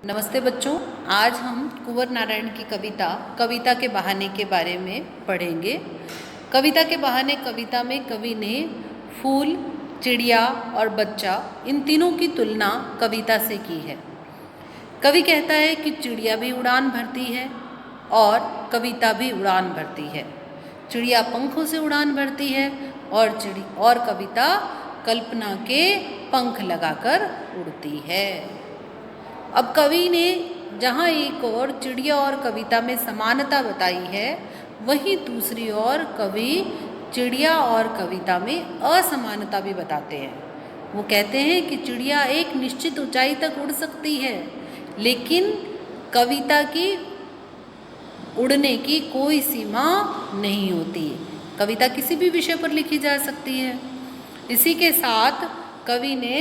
नमस्ते बच्चों, आज हम कुंवर नारायण की कविता कविता के बहाने के बारे में पढ़ेंगे। कविता के बहाने कविता में कवि ने फूल, चिड़िया और बच्चा इन तीनों की तुलना कविता से की है। कवि कहता है कि चिड़िया भी उड़ान भरती है और कविता भी उड़ान भरती है। चिड़िया पंखों से उड़ान भरती है और कविता कल्पना के पंख लगाकर उड़ती है। अब कवि ने जहाँ एक और चिड़िया और कविता में समानता बताई है, वहीं दूसरी ओर कवि चिड़िया और कविता में असमानता भी बताते हैं। वो कहते हैं कि चिड़िया एक निश्चित ऊंचाई तक उड़ सकती है, लेकिन कविता की उड़ने की कोई सीमा नहीं होती। कविता किसी भी विषय पर लिखी जा सकती है। इसी के साथ कवि ने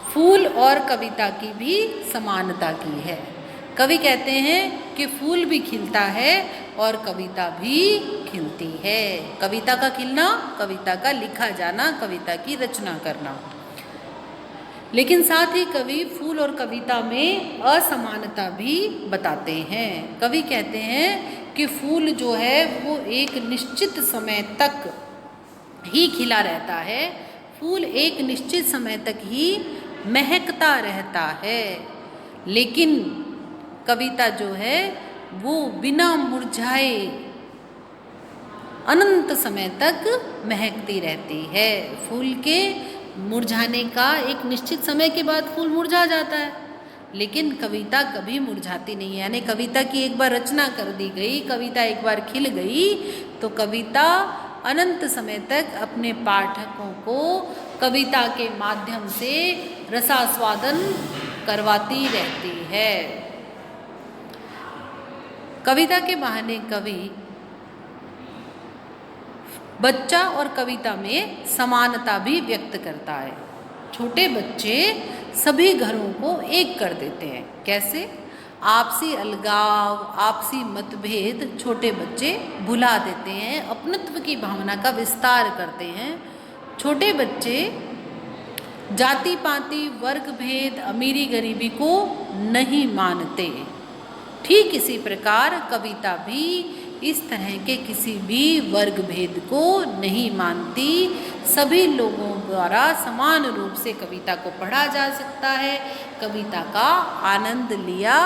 फूल और कविता की भी समानता की है। कवि कहते हैं कि फूल भी खिलता है और कविता भी खिलती है। कविता का खिलना, कविता का लिखा जाना, कविता की रचना करना। लेकिन साथ ही कवि फूल और कविता में असमानता भी बताते हैं। कवि कहते हैं कि फूल जो है वो एक निश्चित समय तक ही खिला रहता है। फूल एक निश्चित समय तक ही महकता रहता है, लेकिन कविता जो है वो बिना मुरझाए अनंत समय तक महकती रहती है। फूल के मुरझाने का एक निश्चित समय के बाद फूल मुरझा जाता है, लेकिन कविता कभी मुरझाती नहीं है। यानी कविता की एक बार रचना कर दी गई, कविता एक बार खिल गई, तो कविता अनंत समय तक अपने पाठकों को कविता के माध्यम से रसास्वादन करवाती रहती है। कविता के बहाने कवि बच्चा और कविता में समानता भी व्यक्त करता है। छोटे बच्चे सभी घरों को एक कर देते हैं। कैसे? आपसी अलगाव, आपसी मतभेद छोटे बच्चे भुला देते हैं, अपनत्व की भावना का विस्तार करते हैं। छोटे बच्चे जाति पाति, वर्ग भेद, अमीरी गरीबी को नहीं मानते। ठीक इसी प्रकार कविता भी इस तरह के किसी भी वर्ग भेद को नहीं मानती। सभी लोगों द्वारा समान रूप से कविता को पढ़ा जा सकता है, कविता का आनंद लिया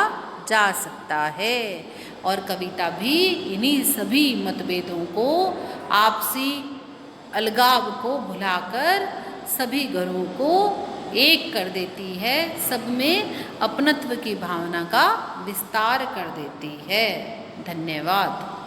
जा सकता है। और कविता भी इन्हीं सभी मतभेदों को, आपसी अलगाव को भुलाकर सभी घरों को एक कर देती है, सब में अपनत्व की भावना का विस्तार कर देती है। धन्यवाद।